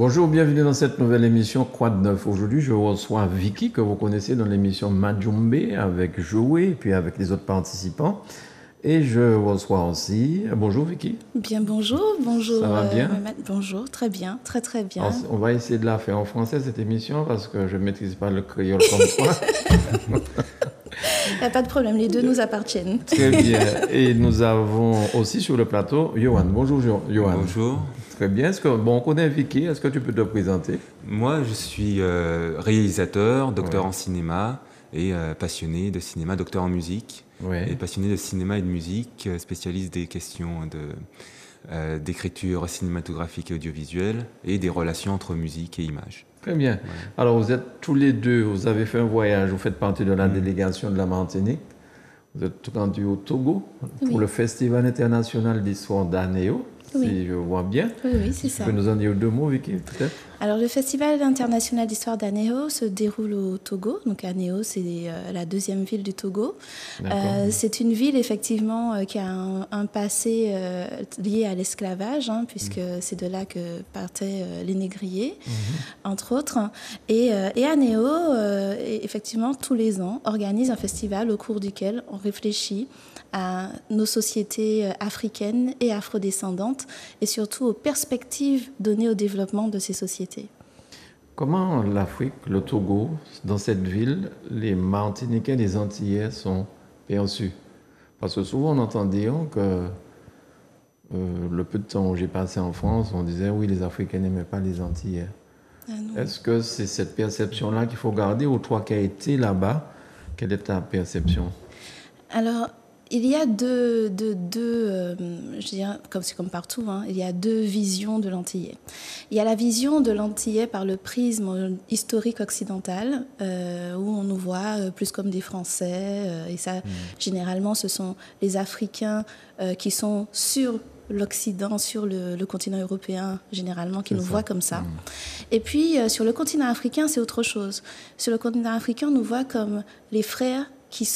Bonjour, bienvenue dans cette nouvelle émission Quoi de neuf. Aujourd'hui, je reçois Vicky, que vous connaissez dans l'émission Majumbe, avec Joé, et puis avec les autres participants. Et je reçois aussi... Bonjour Vicky. Bien, bonjour, bonjour. Ça va bien? Bonjour, très bien, très très bien. Alors, on va essayer de la faire en français, cette émission, parce que je ne maîtrise pas le créole comme toi. Il n'y a pas de problème, les deux nous appartiennent. Très bien. Et nous avons aussi sur le plateau Johan. Bonjour Johan. Bonjour. Très bien. On connaît Vicky. Est-ce que tu peux te présenter? Moi, je suis réalisateur, docteur en cinéma et passionné de cinéma, docteur en musique. Et passionné de cinéma et de musique, spécialiste des questions d'écriture cinématographique et audiovisuelle et des relations entre musique et image. Très bien. Ouais. Alors, vous êtes tous les deux, vous avez fait un voyage, vous faites partie de la délégation de la Martinique. Vous êtes rendus au Togo pour le Festival international d'histoire d'Anéo, si je vois bien. Oui, c'est ça. Tu peux nous en dire deux mots, Vicky, peut-être? Alors, le Festival international d'histoire d'Anéo se déroule au Togo. Donc, Anéo, c'est la deuxième ville du Togo. C'est une ville, effectivement, qui a un passé lié à l'esclavage, puisque c'est de là que partaient les négriers, entre autres. Et Anéo, effectivement, tous les ans, organise un festival au cours duquel on réfléchit à nos sociétés africaines et afrodescendantes et surtout aux perspectives données au développement de ces sociétés. Comment l'Afrique, le Togo, dans cette ville, les Martiniquais, les Antillais sont perçus? Parce que souvent on entend dire que le peu de temps où j'ai passé en France, on disait oui, les Africains n'aimaient pas les Antillais. Est-ce que c'est cette perception-là qu'il faut garder, ou toi qui as été là-bas, quelle est ta perception? Alors, il y a je dirais, c'est comme partout, il y a deux visions de l'Antillais. Il y a la vision de l'Antillais par le prisme historique occidental, où on nous voit plus comme des Français, et ça, généralement, ce sont les Africains qui sont sur l'Occident, sur le continent européen, généralement, qui nous voient comme ça. Et puis, sur le continent africain, c'est autre chose. Sur le continent africain, on nous voit comme les frères qui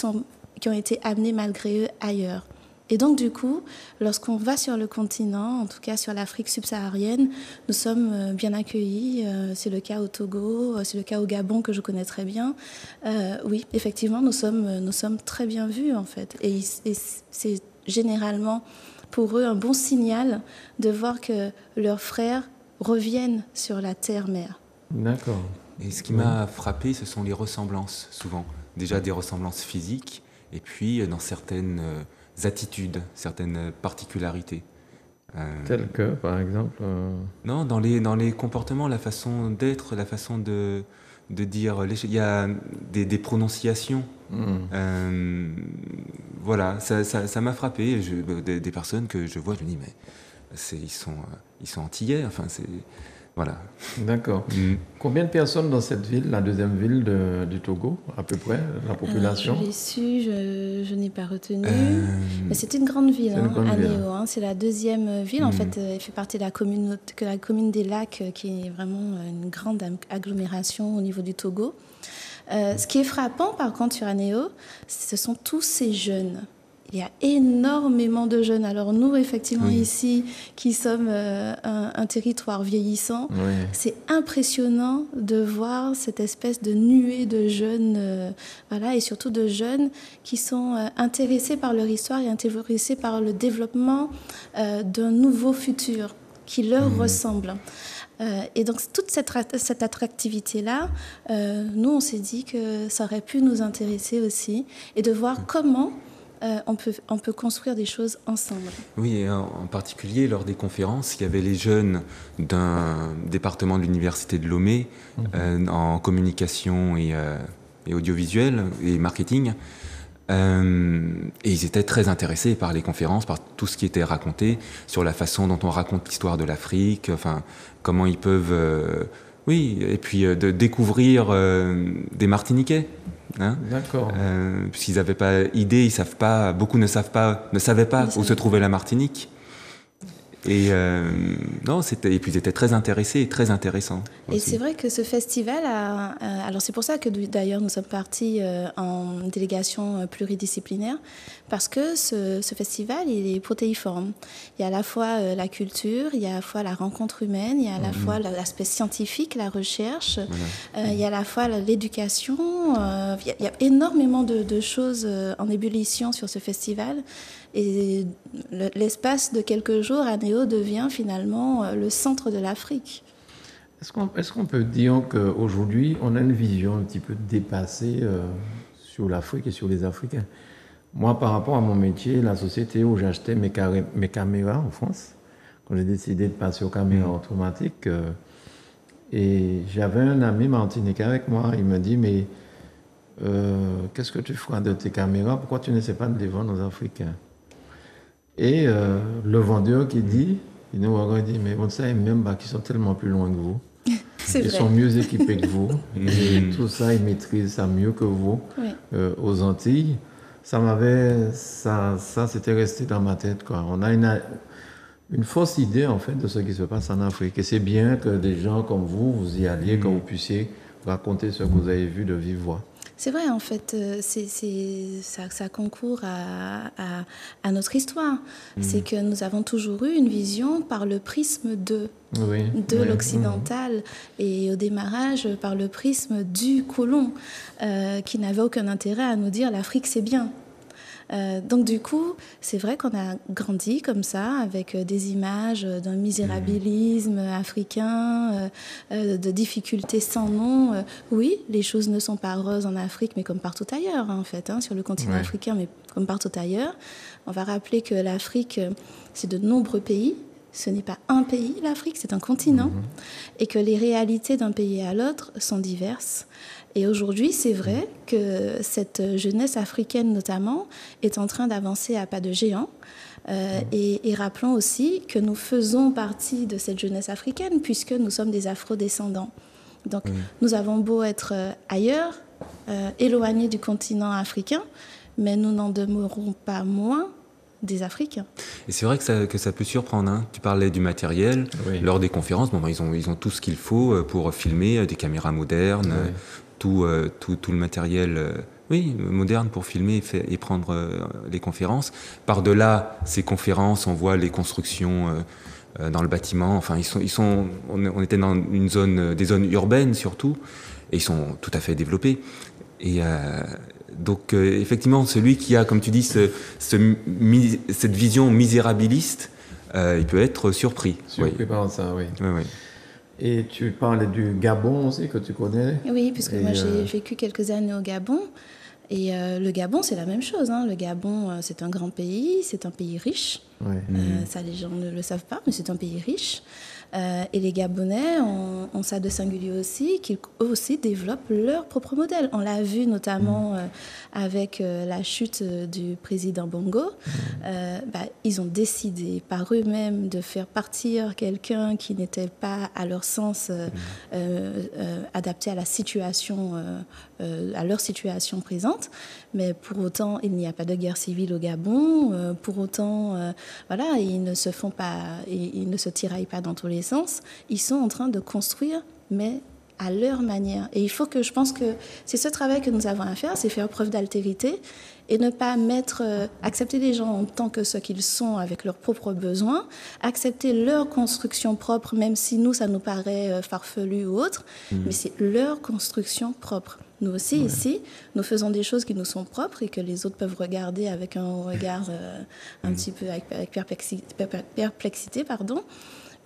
ont été amenés malgré eux ailleurs. Et donc, du coup, lorsqu'on va sur le continent, en tout cas sur l'Afrique subsaharienne, nous sommes bien accueillis. C'est le cas au Togo, c'est le cas au Gabon, que je connais très bien. Oui, effectivement, nous sommes très bien vus, en fait. Et c'est généralement pour eux un bon signal de voir que leurs frères reviennent sur la terre-mère. D'accord. Et ce qui m'a frappé, ce sont les ressemblances, souvent. Déjà des ressemblances physiques, et puis dans certaines attitudes, certaines particularités. Telles que, par exemple Non, dans les comportements, la façon d'être, la façon de dire... Il y a des prononciations. Voilà, ça m'a frappé. Des personnes que je vois, je me dis, mais ils sont antillais, enfin, c'est... Voilà. D'accord. Combien de personnes dans cette ville, la deuxième ville du Togo, à peu près, la population? Je l'ai su, je n'ai pas retenu. Mais c'est une grande ville, Anéo. C'est la deuxième ville. En fait, elle fait partie de la commune des Lacs, qui est vraiment une grande agglomération au niveau du Togo. Ce qui est frappant, par contre, sur Anéo, ce sont tous ces jeunes. Il y a énormément de jeunes. Alors nous, effectivement, ici, qui sommes un territoire vieillissant, c'est impressionnant de voir cette espèce de nuée de jeunes, et surtout de jeunes qui sont intéressés par leur histoire et intéressés par le développement d'un nouveau futur qui leur ressemble. Et donc, toute cette attractivité-là, nous, on s'est dit que ça aurait pu nous intéresser aussi, et de voir comment on peut construire des choses ensemble. Oui, et en particulier lors des conférences, il y avait les jeunes d'un département de l'université de Lomé en communication et audiovisuel et marketing. Et ils étaient très intéressés par les conférences, par tout ce qui était raconté, sur la façon dont on raconte l'histoire de l'Afrique, enfin, comment ils peuvent... et puis de découvrir des Martiniquais. D'accord. Puisqu'ils n'avaient pas idée, beaucoup ne savaient pas où se trouvait la Martinique. Et non, et puis ils étaient très intéressés et très intéressants. Et c'est vrai que ce festival alors c'est pour ça que d'ailleurs nous sommes partis en délégation pluridisciplinaire, parce que ce festival, il est protéiforme. Il y a à la fois la culture, il y a à la fois la rencontre humaine, il y a à la fois l'aspect scientifique, la recherche, il y a à la fois l'éducation. Il y a énormément de choses en ébullition sur ce festival. Et l'espace de quelques jours, Anéo devient finalement le centre de l'Afrique. Est-ce qu'on peut dire qu'aujourd'hui, on a une vision un petit peu dépassée sur l'Afrique et sur les Africains? Moi, par rapport à mon métier, la société où j'achetais mes caméras en France, quand j'ai décidé de passer aux caméras automatiques, et j'avais un ami martiniquais avec moi, il me dit, mais qu'est-ce que tu feras de tes caméras? Pourquoi tu n'essaies pas de les vendre aux Africains? Et le vendeur qui dit, il nous regarde, il dit, mais on sait même pas qu'ils sont tellement plus loin que vous. Ils sont mieux équipés que vous. Et tout ça, ils maîtrisent ça mieux que vous. Aux Antilles, ça c'était resté dans ma tête, quoi. On a une fausse idée, en fait, de ce qui se passe en Afrique. Et c'est bien que des gens comme vous y alliez, que vous puissiez raconter ce que vous avez vu de vive voix. C'est vrai, en fait, ça concourt à notre histoire. C'est que nous avons toujours eu une vision par le prisme de l'occidental, et au démarrage par le prisme du colon, qui n'avait aucun intérêt à nous dire l'Afrique c'est bien. Donc du coup, c'est vrai qu'on a grandi comme ça, avec des images d'un misérabilisme africain, de difficultés sans nom. Oui, les choses ne sont pas roses en Afrique, mais comme partout ailleurs, en fait, sur le continent africain, mais comme partout ailleurs. On va rappeler que l'Afrique, c'est de nombreux pays. Ce n'est pas un pays, l'Afrique, c'est un continent. Et que les réalités d'un pays à l'autre sont diverses. Et aujourd'hui, c'est vrai que cette jeunesse africaine, notamment, est en train d'avancer à pas de géant. Et rappelons aussi que nous faisons partie de cette jeunesse africaine, puisque nous sommes des afro-descendants. Donc, nous avons beau être ailleurs, éloignés du continent africain, mais nous n'en demeurons pas moins des Africains. Et c'est vrai que ça peut surprendre. Tu parlais du matériel. Lors des conférences, ils ont tout ce qu'il faut pour filmer, des caméras modernes, tout le matériel moderne pour filmer et prendre les conférences. Par-delà ces conférences, on voit les constructions dans le bâtiment. Enfin, on était dans des zones urbaines surtout, et ils sont tout à fait développés. Et donc, effectivement, celui qui a, comme tu dis, cette vision misérabiliste, il peut être surpris. Surpris par ça, oui. Et tu parlais du Gabon aussi, que tu connais? Oui, puisque moi, j'ai vécu quelques années au Gabon. Et le Gabon, c'est la même chose. Le Gabon, c'est un grand pays, c'est un pays riche. Ça, les gens ne le savent pas, mais c'est un pays riche. Et les Gabonais ont ça de singulier aussi, qu'ils eux aussi développent leur propre modèle. On l'a vu notamment avec la chute du président Bongo. Ils ont décidé par eux-mêmes de faire partir quelqu'un qui n'était pas, à leur sens, adapté à la situation, à leur situation présente. Mais pour autant, il n'y a pas de guerre civile au Gabon. Pour autant, ils ne se tiraillent pas dans tous les sens. Ils sont en train de construire, mais à leur manière. Et je pense que c'est ce travail que nous avons à faire, c'est faire preuve d'altérité et ne pas accepter les gens en tant que ce qu'ils sont avec leurs propres besoins, accepter leur construction propre, même si nous, ça nous paraît farfelu ou autre, mais c'est leur construction propre. Nous aussi, ici, nous faisons des choses qui nous sont propres et que les autres peuvent regarder avec un regard un petit peu avec perplexité, pardon.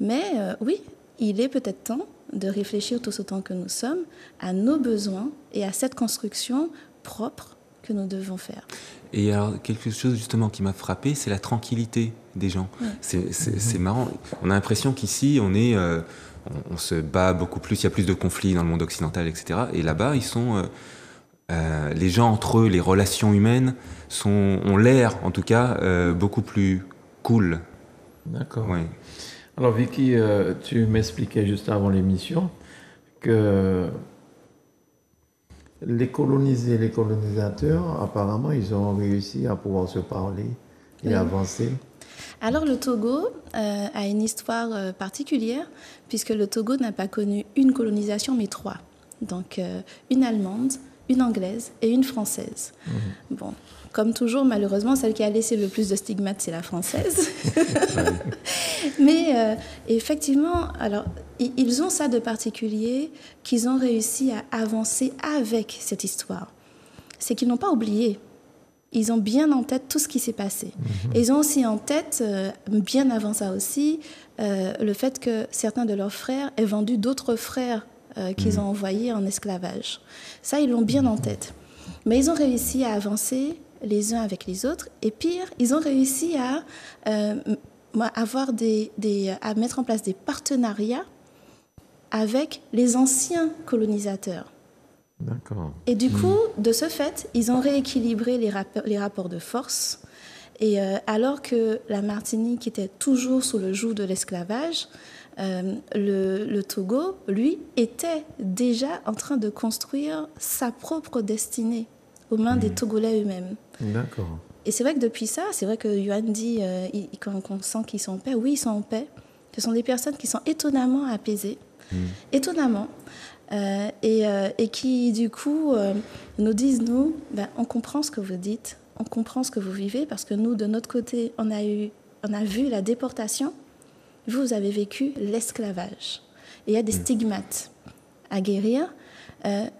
Mais oui, il est peut-être temps de réfléchir tous autant que nous sommes à nos besoins et à cette construction propre que nous devons faire. Et alors, quelque chose justement qui m'a frappé, c'est la tranquillité des gens. C'est marrant. On a l'impression qu'ici, on se bat beaucoup plus, il y a plus de conflits dans le monde occidental, etc. Et là-bas, les gens entre eux, les relations humaines ont l'air, en tout cas, beaucoup plus cool. D'accord. Alors Vicky, tu m'expliquais juste avant l'émission que les colonisés et les colonisateurs, apparemment, ils ont réussi à pouvoir se parler et avancer. Alors le Togo a une histoire particulière, puisque le Togo n'a pas connu une colonisation, mais 3. Donc une allemande, une anglaise et une française. Bon, comme toujours, malheureusement, celle qui a laissé le plus de stigmates, c'est la française. Mais effectivement, alors, ils ont ça de particulier, qu'ils ont réussi à avancer avec cette histoire. C'est qu'ils n'ont pas oublié. Ils ont bien en tête tout ce qui s'est passé. Et ils ont aussi en tête, bien avant ça aussi, le fait que certains de leurs frères aient vendu d'autres frères qu'ils ont envoyés en esclavage. Ça, ils l'ont bien en tête. Mais ils ont réussi à avancer les uns avec les autres. Et pire, ils ont réussi à à mettre en place des partenariats avec les anciens colonisateurs. D'accord. Et du coup, de ce fait, ils ont rééquilibré les rapports de force. Et alors que la Martinique était toujours sous le joug de l'esclavage, le Togo, lui, était déjà en train de construire sa propre destinée aux mains des Togolais eux-mêmes. D'accord. Et c'est vrai que depuis ça, c'est vrai que Yohan dit qu'on sent qu'ils sont en paix. Oui, ils sont en paix. Ce sont des personnes qui sont étonnamment apaisées. Étonnamment. Et qui, du coup, nous disent, nous, on comprend ce que vous dites, on comprend ce que vous vivez, parce que nous, de notre côté, on a vu la déportation. Vous avez vécu l'esclavage. Et il y a des stigmates à guérir,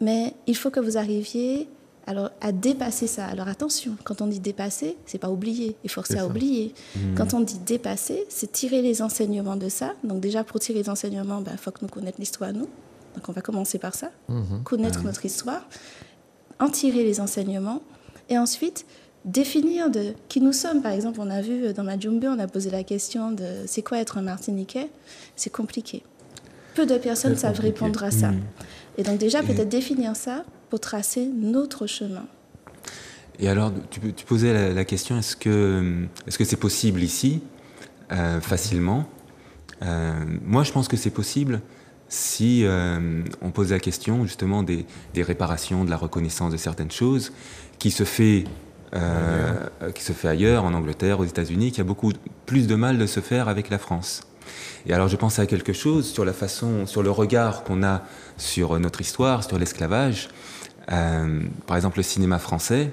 mais il faut que vous arriviez à dépasser ça. Alors attention, quand on dit dépasser, c'est pas oublier, il faut que ça oublier. Quand on dit dépasser, c'est tirer les enseignements de ça. Donc déjà, pour tirer les enseignements, il faut que nous connaissions l'histoire, nous. Donc on va commencer par ça, connaître notre histoire, en tirer les enseignements, et ensuite définir de qui nous sommes. Par exemple, on a vu dans Majumbe, on a posé la question de c'est quoi être un Martiniquais. C'est compliqué. Peu de personnes savent répondre à ça. Et donc déjà, peut-être définir ça pour tracer notre chemin. Et alors, tu posais la question, est-ce que c'est possible ici, facilement? Moi, je pense que c'est possible si on pose la question justement des réparations, de la reconnaissance de certaines choses, qui se fait ailleurs, en Angleterre, aux États-Unis, qui a beaucoup plus de mal de se faire avec la France. Et alors je pensais à quelque chose sur le regard qu'on a sur notre histoire, sur l'esclavage. Par exemple, le cinéma français,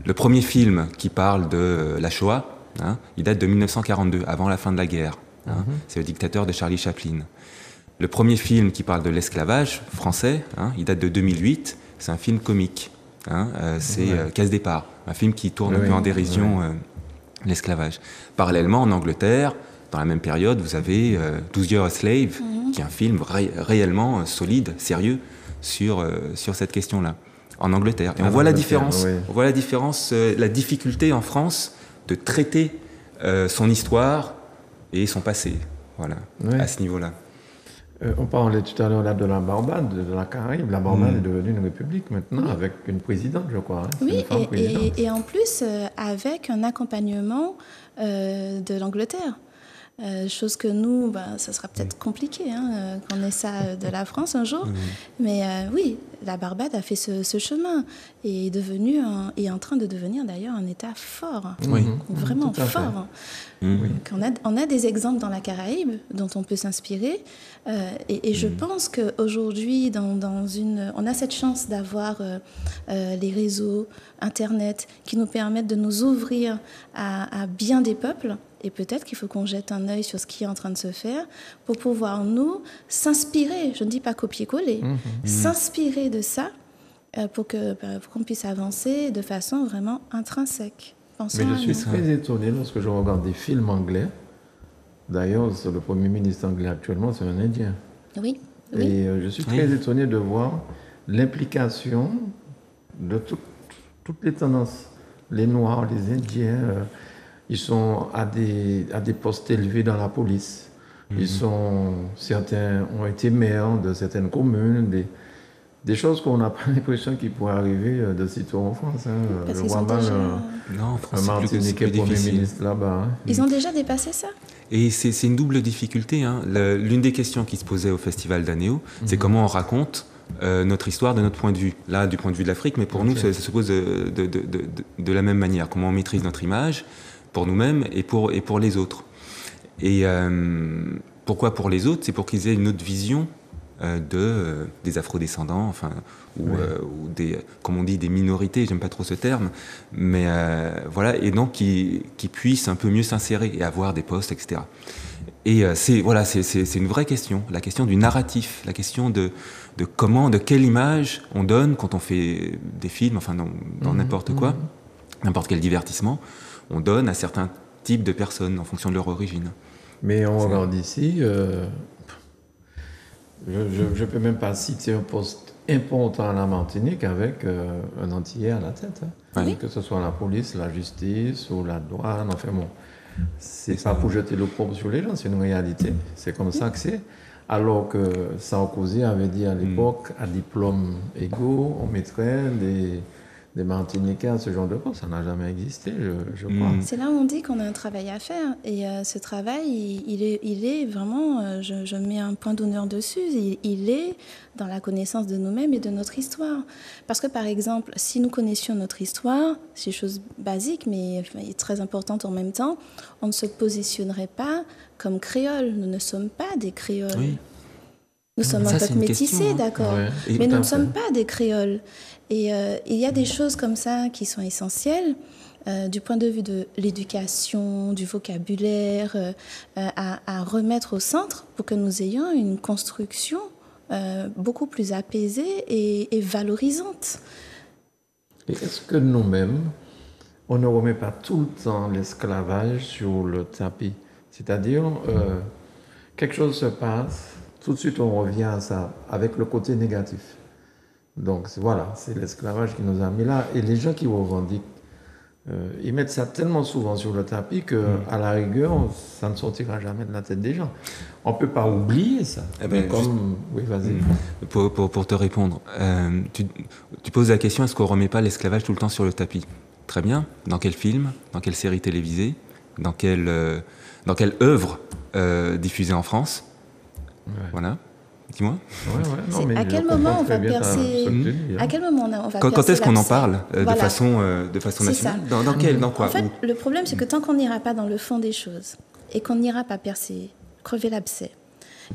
le premier film qui parle de la Shoah, il date de 1942, avant la fin de la guerre. C'est Le Dictateur de Charlie Chaplin. Le premier film qui parle de l'esclavage français, il date de 2008, c'est un film comique. C'est Casse Départ, un film qui tourne un peu en dérision l'esclavage. Parallèlement, en Angleterre, dans la même période, vous avez 12 Years a Slave, qui est un film réellement solide, sérieux, sur cette question-là, en Angleterre. Et on voit la différence. On voit la différence, la difficulté en France de traiter son histoire et son passé, à ce niveau-là. On parlait tout à l'heure là, de la Barbade, de la Caraïbe. La Barbade est devenue une république maintenant, avec une présidente, je crois. Oui, et en plus, avec un accompagnement de l'Angleterre. Chose que nous, ça sera peut-être compliqué qu'on ait ça de la France un jour. Mais oui, la Barbade a fait ce chemin et est en train de devenir d'ailleurs un État fort, vraiment fort. On a des exemples dans la Caraïbe dont on peut s'inspirer. Et je pense qu'aujourd'hui, on a cette chance d'avoir les réseaux, Internet, qui nous permettent de nous ouvrir à bien des peuples. Et peut-être qu'il faut qu'on jette un œil sur ce qui est en train de se faire pour pouvoir, nous, s'inspirer, je ne dis pas copier-coller, s'inspirer de ça pour qu'on puisse avancer de façon vraiment intrinsèque. Mais je suis très étonné lorsque je regarde des films anglais. D'ailleurs, le Premier ministre anglais actuellement, c'est un Indien. Oui. Et je suis très étonné de voir l'implication de toutes les tendances. Les Noirs, les Indiens... ils sont à des postes élevés dans la police. Certains ont été maires de certaines communes, des choses qu'on n'a pas l'impression qu'ils pourraient arriver de sitôt en France. Parce je vois mal un Martiniquais Premier ministre là-bas. Ils ont déjà dépassé ça. Et c'est une double difficulté. L'une des questions qui se posait au Festival d'Anéo, c'est comment on raconte notre histoire de notre point de vue. Là, du point de vue de l'Afrique, mais pour nous, ça se pose de la même manière. Comment on maîtrise notre image, pour nous-mêmes et pour les autres. Et pourquoi pour les autres? C'est pour qu'ils aient une autre vision des afrodescendants, enfin, ou des, comme on dit, des minorités, j'aime pas trop ce terme, mais voilà, et donc qui puissent un peu mieux s'insérer et avoir des postes, etc. Et c'est une vraie question, la question du narratif, la question de quelle image on donne quand on fait des films, enfin dans n'importe quoi, n'importe quel divertissement, on donne à certains types de personnes en fonction de leur origine. Mais on regarde ici, je ne peux même pas citer un poste important à la Martinique avec un Antillais à la tête. Hein. Oui. Que ce soit la police, la justice ou la douane, enfin bon. C'est pas pour jeter l'opprobre sur les gens, c'est une réalité. C'est comme ça que c'est. Alors que Sarkozy avait dit à l'époque, à diplôme égaux, on mettrait des Martiniquais à ce genre de poste. Ça n'a jamais existé, je crois. C'est là où on dit qu'on a un travail à faire. Et ce travail, il est vraiment, je mets un point d'honneur dessus, il est dans la connaissance de nous-mêmes et de notre histoire. Parce que, par exemple, si nous connaissions notre histoire, c'est une chose basique, mais très importante en même temps, on ne se positionnerait pas comme créoles. Nous ne sommes pas des créoles. Oui. Nous sommes un peuple métissé, d'accord, mais nous ne sommes pas des créoles. Et il y a des choses comme ça qui sont essentielles du point de vue de l'éducation, du vocabulaire, à remettre au centre pour que nous ayons une construction beaucoup plus apaisée et valorisante. Et est-ce que nous-mêmes, on ne remet pas tout le temps l'esclavage sur le tapis? C'est-à-dire, quelque chose se passe, tout de suite on revient à ça, avec le côté négatif. Donc voilà, c'est l'esclavage qui nous a mis là. Et les gens qui revendiquent, ils mettent ça tellement souvent sur le tapis qu'à la rigueur, ça ne sortira jamais de la tête des gens. On ne peut pas oublier ça. Eh ben, Oui, vas-y. Pour te répondre, tu poses la question, est-ce qu'on ne remet pas l'esclavage tout le temps sur le tapis? Très bien. Dans quel film? Dans quelle série télévisée? Dans quelle œuvre diffusée en France? Voilà. Dis-moi. À quel moment on va percer? À quel moment on va Quand est-ce qu'on en parle de façon nationale? Dans quoi? En fait, le problème, c'est que tant qu'on n'ira pas dans le fond des choses et qu'on n'ira pas percer, crever l'abcès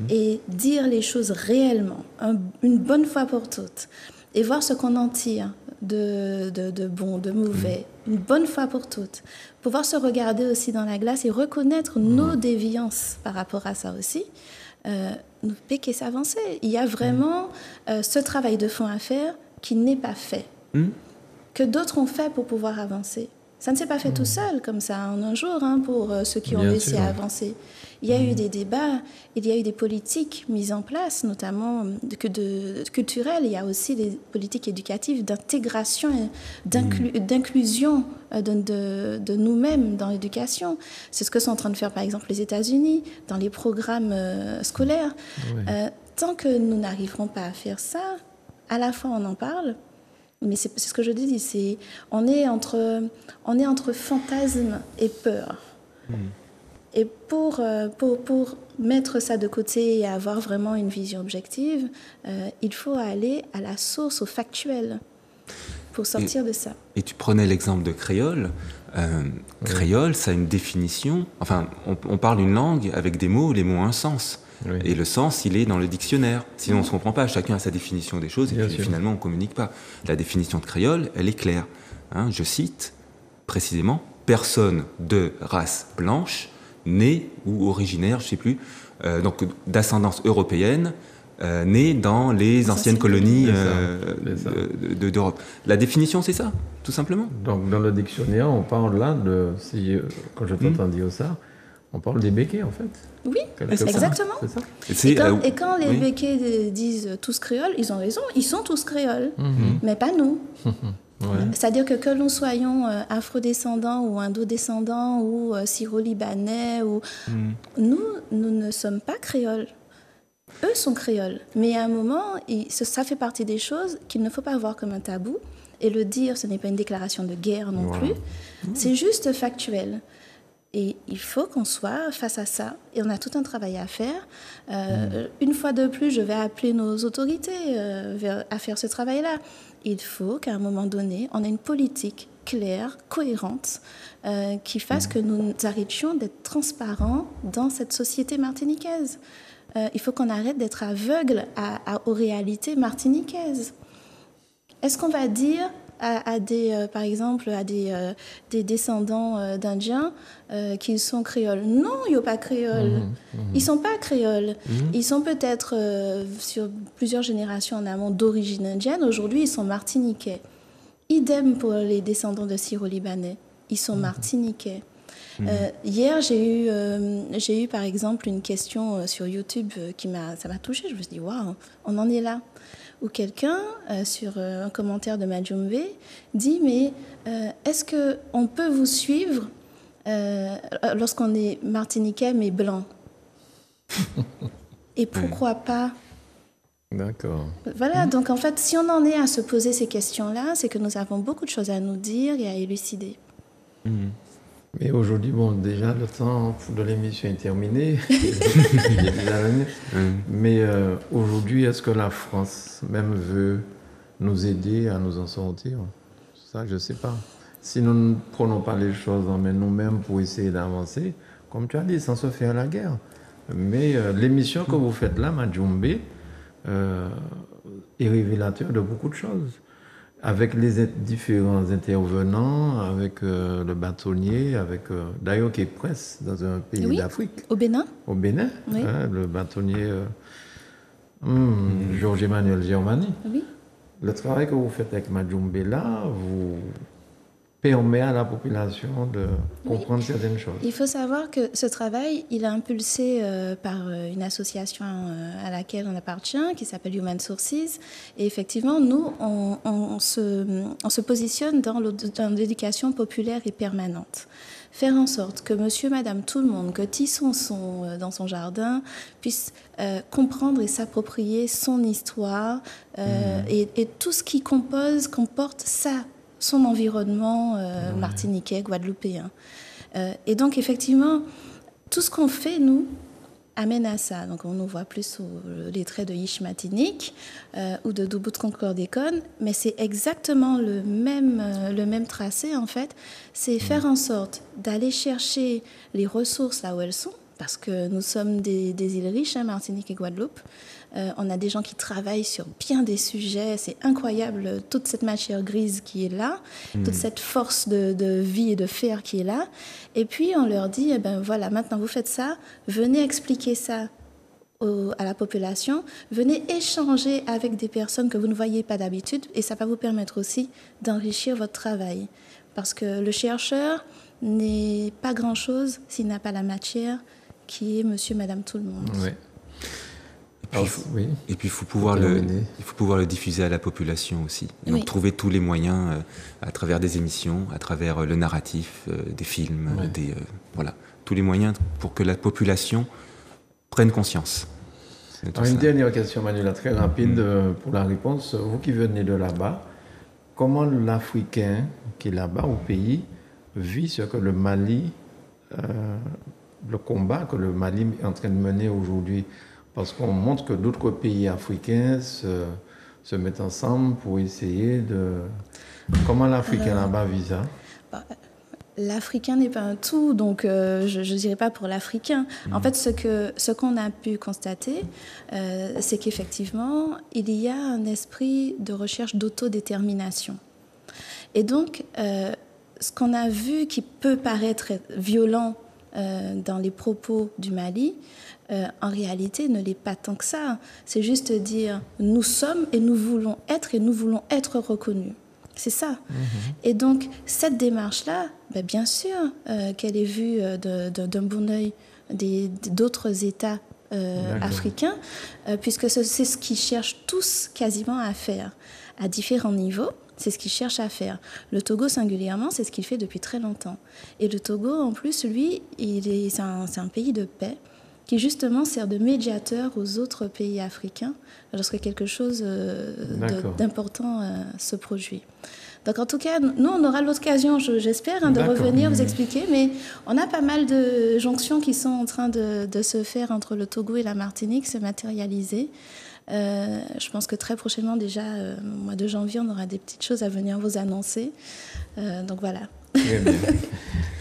et dire les choses réellement, une bonne fois pour toutes, et voir ce qu'on en tire de bon, de mauvais, une bonne fois pour toutes, pouvoir se regarder aussi dans la glace et reconnaître nos déviances par rapport à ça aussi. Nous péquer s'avancer. Il y a vraiment ce travail de fond à faire qui n'est pas fait, que d'autres ont fait pour pouvoir avancer. Ça ne s'est pas fait tout seul, comme ça, en un jour, pour ceux qui ont réussi à avancer. Il y a eu des débats, il y a eu des politiques mises en place, notamment culturelles. Il y a aussi des politiques éducatives d'intégration et d'inclusion de nous-mêmes dans l'éducation. C'est ce que sont en train de faire, par exemple, les États-Unis, dans les programmes scolaires. Tant que nous n'arriverons pas à faire ça, à la fois on en parle, mais c'est ce que je dis, on est entre fantasme et peur. Et pour mettre ça de côté et avoir vraiment une vision objective, il faut aller à la source, au factuel, pour sortir de ça. Et tu prenais l'exemple de créole. Créole, ça a une définition. Enfin, on parle une langue avec des mots, les mots ont un sens. Oui. Et le sens, il est dans le dictionnaire. Sinon, on ne se comprend pas. Chacun a sa définition des choses et puis finalement, on ne communique pas. La définition de créole, elle est claire. Je cite précisément « personne de race blanche, née ou originaire, je ne sais plus, donc d'ascendance européenne, née dans les anciennes colonies d'Europe ». La définition, c'est ça, tout simplement. Donc, dans le dictionnaire, on parle là quand je t'entends dire ça, on parle des béquets, en fait. Oui, exactement. C'est ça. Et quand les béquets disent tous créoles, ils ont raison, ils sont tous créoles, mais pas nous. C'est-à-dire que l'on soyons afrodescendants ou indo-descendants ou syro-libanais, nous ne sommes pas créoles. Eux sont créoles. Mais à un moment, ça fait partie des choses qu'il ne faut pas voir comme un tabou. Et le dire, ce n'est pas une déclaration de guerre non plus. C'est juste factuel. Et il faut qu'on soit face à ça. Et on a tout un travail à faire. Une fois de plus, je vais appeler nos autorités à faire ce travail-là. Il faut qu'à un moment donné, on ait une politique claire, cohérente, qui fasse que nous arrêtions d'être transparents dans cette société martiniquaise. Il faut qu'on arrête d'être aveugle aux réalités martiniquaises. Est-ce qu'on va dire par exemple, à des descendants d'Indiens qu'ils sont créoles? Non, ils ne sont pas créoles. Ils ne sont pas créoles. Ils sont peut-être, sur plusieurs générations en amont, d'origine indienne. Aujourd'hui, ils sont martiniquais. Idem pour les descendants de Syro-Libanais. Ils sont martiniquais. Hier, j'ai eu par exemple une question sur YouTube ça m'a touchée. Je me suis dit, waouh, on en est là. Où quelqu'un, sur un commentaire de Majumbe, dit, mais est-ce qu'on peut vous suivre lorsqu'on est martiniquais mais blanc? Et pourquoi pas? D'accord. Voilà, donc en fait, si on en est à se poser ces questions-là, c'est que nous avons beaucoup de choses à nous dire et à élucider. Mais aujourd'hui, bon, déjà, le temps de l'émission est terminé. Il y a déjà l'année. Mais aujourd'hui, est-ce que la France même veut nous aider à nous en sortir? Ça, je ne sais pas. Si nous ne prenons pas les choses en main nous-mêmes pour essayer d'avancer, comme tu as dit, sans se faire la guerre. Mais l'émission que vous faites là, Majumbe, est révélateur de beaucoup de choses. Avec les différents intervenants, avec le bâtonnier, d'ailleurs qui est presse dans un pays d'Afrique. Au Bénin. Au Bénin, oui. Le bâtonnier Georges-Emmanuel Germani. Oui. Le travail que vous faites avec Majumbe là vous permet à la population de comprendre certaines choses. Il faut savoir que ce travail, il est impulsé par une association à laquelle on appartient, qui s'appelle Human Sources. Et effectivement, nous, on se positionne dans l'éducation populaire et permanente. Faire en sorte que monsieur, madame, tout le monde, que Tisson dans son jardin, puisse comprendre et s'approprier son histoire et tout ce qui comporte son environnement martiniquais, guadeloupéen. Et donc, effectivement, tout ce qu'on fait, nous, amène à ça. Donc, on nous voit plus les traits de Yishmatinik ou de Dubut-Concordécon, mais c'est exactement le même tracé, en fait. C'est faire en sorte d'aller chercher les ressources là où elles sont, parce que nous sommes des îles riches, Martinique et Guadeloupe. On a des gens qui travaillent sur bien des sujets. C'est incroyable, toute cette matière grise qui est là, toute cette force de vie et de fer qui est là. Et puis, on leur dit, voilà, maintenant vous faites ça, venez expliquer ça à la population, venez échanger avec des personnes que vous ne voyez pas d'habitude, et ça va vous permettre aussi d'enrichir votre travail. Parce que le chercheur n'est pas grand-chose s'il n'a pas la matière qui est monsieur, madame, tout le monde. Oui. Et puis, il faut pouvoir le diffuser à la population aussi. Donc, trouver tous les moyens à travers des émissions, à travers le narratif, des films, voilà, tous les moyens pour que la population prenne conscience. Alors, une dernière question, Manuela, très rapide pour la réponse. Vous qui venez de là-bas, comment l'Africain qui est là-bas au pays vit ce que le Mali, le combat que le Mali est en train de mener aujourd'hui? Parce qu'on montre que d'autres pays africains se mettent ensemble pour essayer de... Comment l'Africain là-bas vit ça? L'Africain n'est pas un tout, donc je ne dirais pas pour l'Africain. En fait, ce qu'on a pu constater, c'est qu'effectivement, il y a un esprit de recherche d'autodétermination. Et donc, ce qu'on a vu qui peut paraître violent dans les propos du Mali, en réalité, ne l'est pas tant que ça. C'est juste dire nous sommes et nous voulons être reconnus. C'est ça. Et donc, cette démarche-là, bien sûr qu'elle est vue d'un bon œil d'autres États africains, puisque c'est ce qu'ils cherchent tous quasiment à faire, à différents niveaux. C'est ce qu'il cherche à faire. Le Togo, singulièrement, c'est ce qu'il fait depuis très longtemps. Et le Togo, en plus, lui, c'est un pays de paix qui, justement, sert de médiateur aux autres pays africains lorsque quelque chose d'important se produit. Donc, en tout cas, nous, on aura l'occasion, j'espère, de revenir vous expliquer, mais on a pas mal de jonctions qui sont en train de se faire entre le Togo et la Martinique, se matérialiser. Je pense que très prochainement, déjà, au mois de janvier, on aura des petites choses à venir vous annoncer. Donc voilà. Très bien.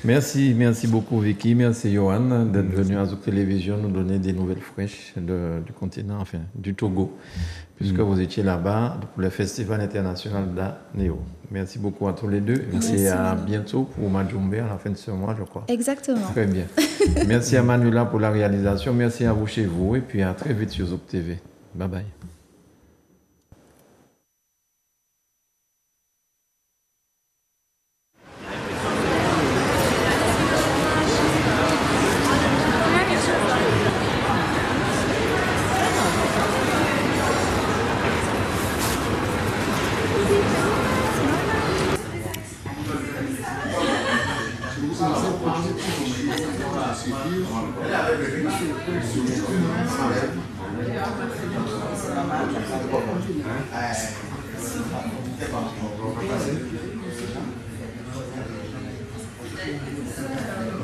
Merci beaucoup Vicky, merci Johan d'être venu à Zouk Télévision nous donner des nouvelles fraîches du continent, enfin du Togo, puisque vous étiez là-bas pour le Festival international d'Anéo. Merci beaucoup à tous les deux et à bientôt pour Majumbe à la fin de ce mois, je crois. Exactement. Très bien. Merci à Manuela pour la réalisation, merci à vous chez vous et puis à très vite sur Zouk TV. Bye bye.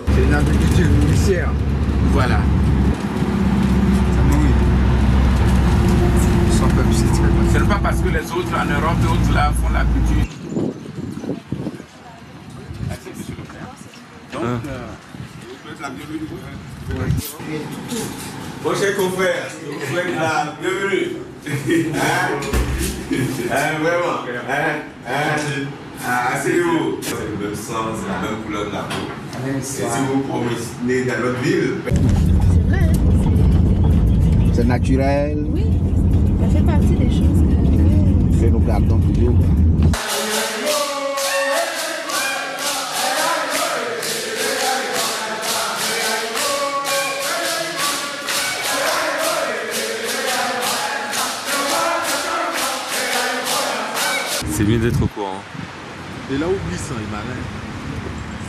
C'est une agriculture nourricière. Voilà. Ça nourrit. Son peuple, c'est très bon. Ce n'est pas parce que les autres en Europe et autres là font la culture. Merci, monsieur le maire. Donc, vous êtes la bienvenue. Mon cher confrère, vous êtes la bienvenue. Vraiment. Asseyez-vous. C'est le même sang, c'est la même couleur de la peau. Et si vous promenez dans notre ville. C'est vrai, hein, C'est naturel. oui, ça fait partie des choses Que nous gardons toujours. C'est mieux d'être au courant. Et là où glissant est malin,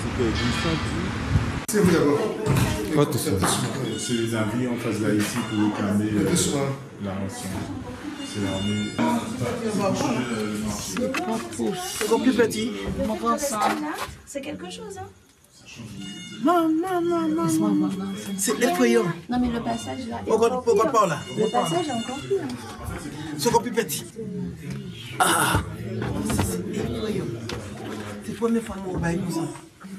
c'est que glissant dit. C'est vous d'abord. C'est les avis en face d'Haïti pour réclamer la rançon. C'est l'armée. C'est encore plus petit. C'est quelque chose, hein? Non. C'est effrayant. Non, mais le passage là. Pourquoi pas là? Le passage est encore plus. C'est encore plus petit. Ah! C'est effrayant. C'est la première fois que je vais comme ça.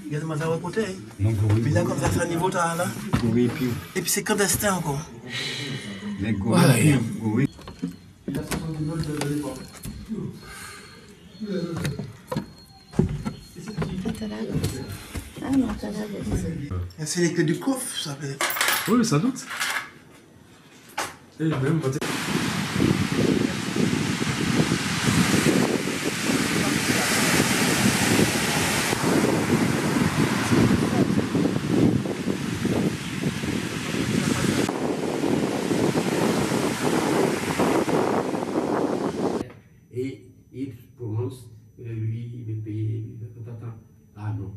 Il y a des matins à côté. Puis là, comme ça, c'est un niveau là. Et puis c'est clandestin encore. Voilà. Ah non, t'as C'est les clés du coffre, ça fait. Oui, sans doute. Et même, et il prononce, lui, il veut payer, ah non,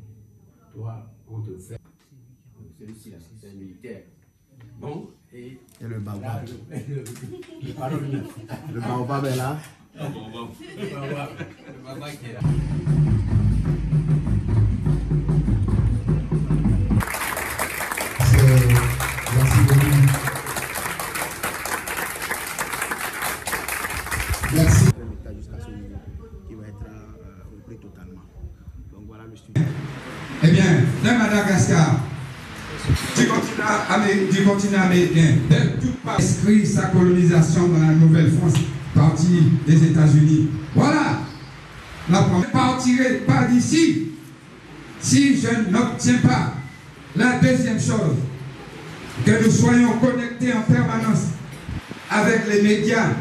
toi, on te fait. Celui-ci, là, c'est un militaire. Bon, et le baobab. le parole. Le baobab est là. Le baobab qui est là. Merci beaucoup. Merci. Jusqu'à ce niveau qui va être repris totalement. Donc voilà le studio. Eh bien, dans Madagascar, du continent américain, de toute part, inscrit sa colonisation dans la Nouvelle-France, partie des États-Unis. Voilà, la première partirait pas d'ici si je n'obtiens pas. La deuxième chose, que nous soyons connectés en permanence avec les médias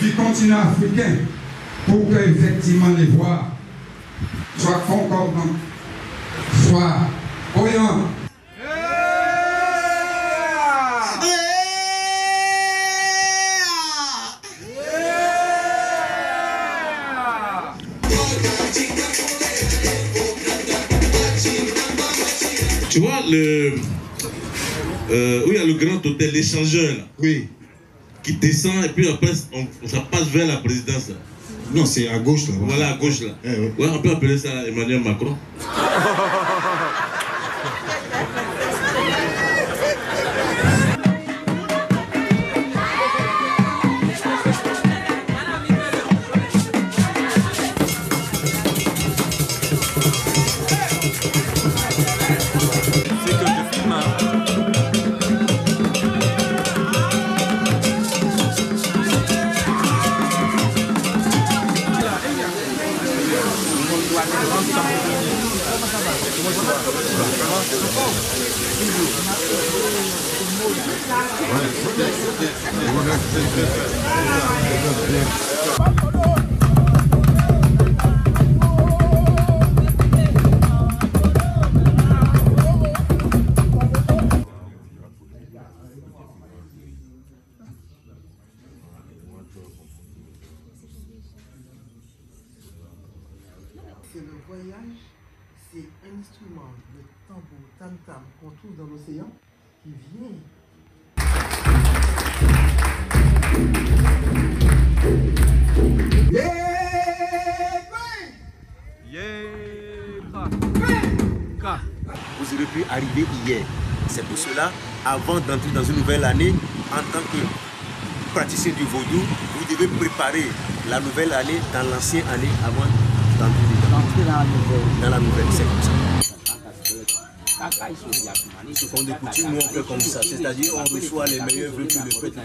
du continent africain pour que effectivement les voix soient concordantes, soient cohérentes. Tu vois, où il y a le grand hôtel, l'échangeur là. Oui. Qui descend et puis après ça passe vers la présidence là. Non, c'est à gauche là. Voilà, à gauche là. Ouais. Ouais, on peut appeler ça Emmanuel Macron. C'est le voyage, c'est un instrument, le tambour, tam-tam qu'on trouve dans l'océan qui vient. Vous aurez pu arriver hier. C'est pour cela, avant d'entrer dans une nouvelle année, en tant que praticien du vaudou, vous devez préparer la nouvelle année dans l'ancienne année avant d'entrer dans la nouvelle. C'est comme ça. Ce sont des coutumes, nous on fait comme ça, c'est-à-dire on reçoit les meilleurs vœux que le peuple.